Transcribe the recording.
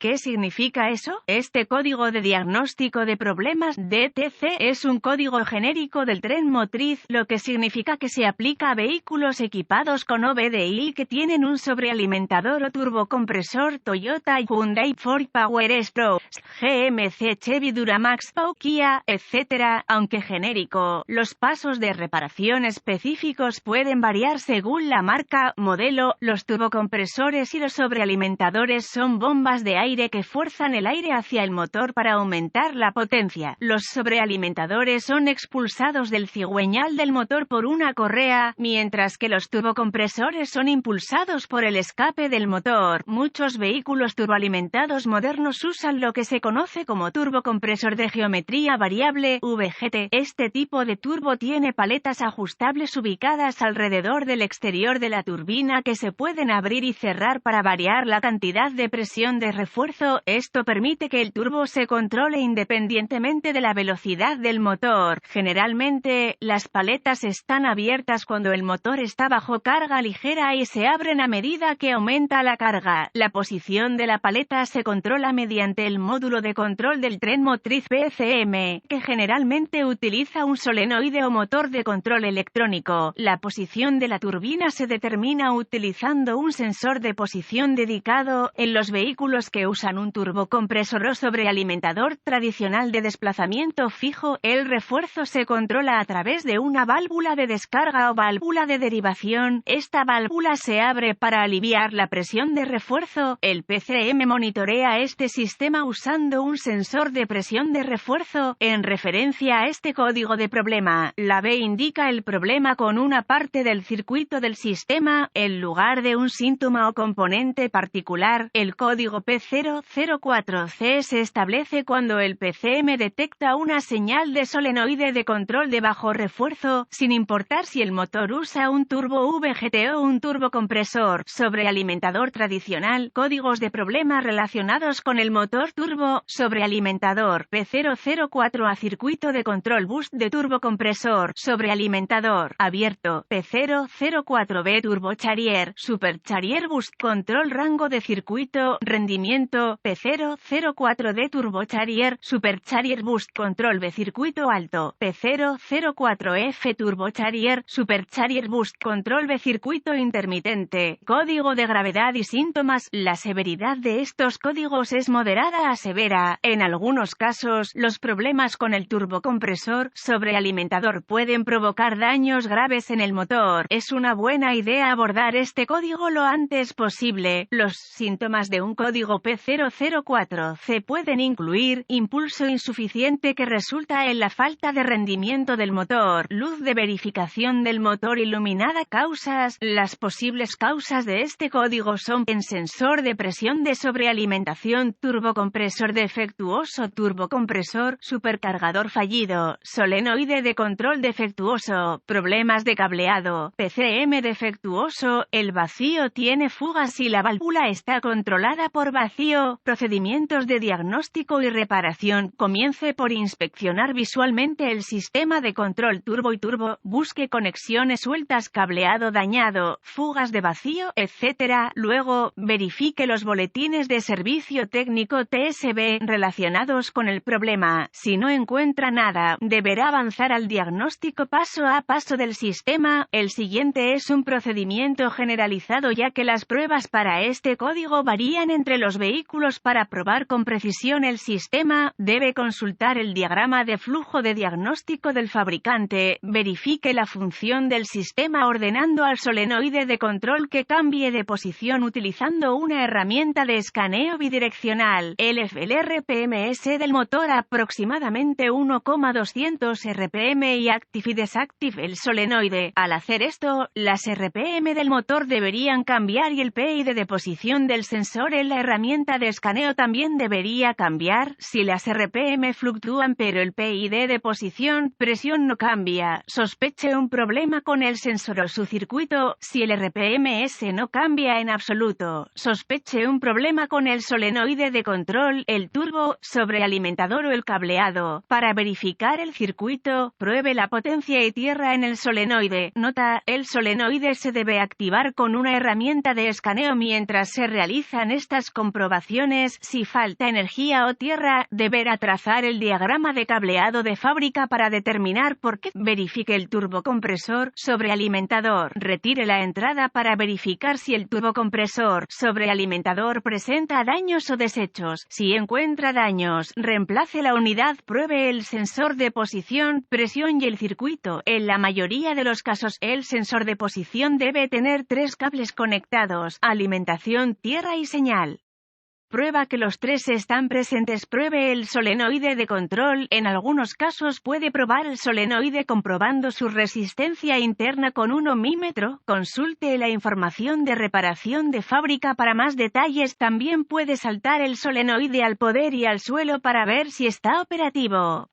¿Qué significa eso? Este código de diagnóstico de problemas DTC es un código genérico del tren motriz, lo que significa que se aplica a vehículos equipados con OBDI que tienen un sobrealimentador o turbocompresor. Toyota, Hyundai, Ford, Power Pro, GMC, Chevy, Duramax, Pau, Kia, etc. Aunque genérico, los pasos de reparación específicos pueden variar según la marca, modelo. Los turbocompresores y los sobrealimentadores son bombas de aire que fuerzan el aire hacia el motor para aumentar la potencia. Los sobrealimentadores son expulsados del cigüeñal del motor por una correa, mientras que los turbocompresores son impulsados por el escape del motor. Muchos vehículos turboalimentados modernos usan lo que se conoce como turbocompresor de geometría variable, VGT. Este tipo de turbo tiene paletas ajustables ubicadas alrededor del exterior de la turbina que se pueden abrir y cerrar para variar la cantidad de presión de refuerzo. Esto permite que el turbo se controle independientemente de la velocidad del motor. Generalmente, las paletas están abiertas cuando el motor está bajo carga ligera y se abren a medida que aumenta la carga. La posición de la paleta se controla mediante el módulo de control del tren motriz PCM, que generalmente utiliza un solenoide o motor de control electrónico. La posición de la turbina se determina utilizando un sensor de posición dedicado. En los vehículos que usan un turbocompresor o sobrealimentador tradicional de desplazamiento fijo, el refuerzo se controla a través de una válvula de descarga o válvula de derivación. Esta válvula se abre para aliviar la presión de refuerzo. El PCM monitorea este sistema usando un sensor de presión de refuerzo. En referencia a este código de problema, la B indica el problema con una parte del circuito del sistema, en lugar de un síntoma o componente particular. El código P004C se establece cuando el PCM detecta una señal de solenoide de control de bajo refuerzo, sin importar si el motor usa un turbo VGT o un turbocompresor. Sobrealimentador tradicional, códigos de problema relacionados con el motor turbo. Sobrealimentador P004 a circuito de control boost de turbocompresor. Sobrealimentador abierto P004B turbocharrier. Supercharrier boost control rango de circuito. Rendimiento P004D turbocharrier. Supercharrier boost control de circuito alto P004F turbocharrier. Supercharrier boost control de circuito intermitente. Código de gravedad y síntomas. La severidad de estos códigos es moderada a severa. En algunos casos, los problemas con el turbocompresor sobrealimentador pueden provocar daños graves en el motor. Es una buena idea abordar este código lo antes posible. Los síntomas de un código P004C pueden incluir impulso insuficiente que resulta en la falta de rendimiento del motor, luz de verificación del motor iluminada. Causas. Las posibles causas de este código son en sensor de presión de sobrealimentación, turbocompresor defectuoso, turbocompresor, supercargador fallido, solenoide de control defectuoso, problemas de cableado, PCM defectuoso, el vacío tiene fugas y la válvula está controlada por vacío. Procedimientos de diagnóstico y reparación. Comience por inspeccionar visualmente el sistema de control turbo y turbo, busque conexiones sueltas, cableado dañado, fugas de vacío, etc. Luego, verifique los boletines de servicio técnico TSB relacionados con el problema. Si no encuentra nada, deberá avanzar al diagnóstico paso a paso del sistema. El siguiente es un procedimiento generalizado ya que las pruebas para este código varían entre los vehículos. Para probar con precisión el sistema, debe consultar el diagrama de flujo de diagnóstico del fabricante. Verifique la función del sistema ordenando al solenoide de control que cambie de posición utilizando una herramienta de escaneo bidireccional. El RPMs del motor aproximadamente 1,200 RPM y active y desactive el solenoide. Al hacer esto, las RPM del motor deberían cambiar y el PID de posición del sensor en la herramienta de escaneo también debería cambiar. Si las RPM fluctúan pero el PID de presión no cambia, sospeche un problema con el sensor o su circuito. Si el RPMs no cambia en absoluto, sospeche un problema con el solenoide de control, el turbo, sobrealimentador o el cableado. Para verificar el circuito, pruebe la potencia y tierra en el solenoide. Nota: el solenoide se debe activar con una herramienta de escaneo mientras se realizan estas comprobaciones. comprobaciones. Si falta energía o tierra, deberá trazar el diagrama de cableado de fábrica para determinar por qué. Verifique el turbocompresor sobrealimentador. Retire la entrada para verificar si el turbocompresor sobrealimentador presenta daños o desechos. Si encuentra daños, reemplace la unidad. Pruebe el sensor de posición, presión y el circuito. En la mayoría de los casos, el sensor de posición debe tener 3 cables conectados: alimentación, tierra y señal. Prueba que los 3 están presentes. Pruebe el solenoide de control. En algunos casos puede probar el solenoide comprobando su resistencia interna con un ohmímetro. Consulte la información de reparación de fábrica para más detalles. También puede saltar el solenoide al poder y al suelo para ver si está operativo.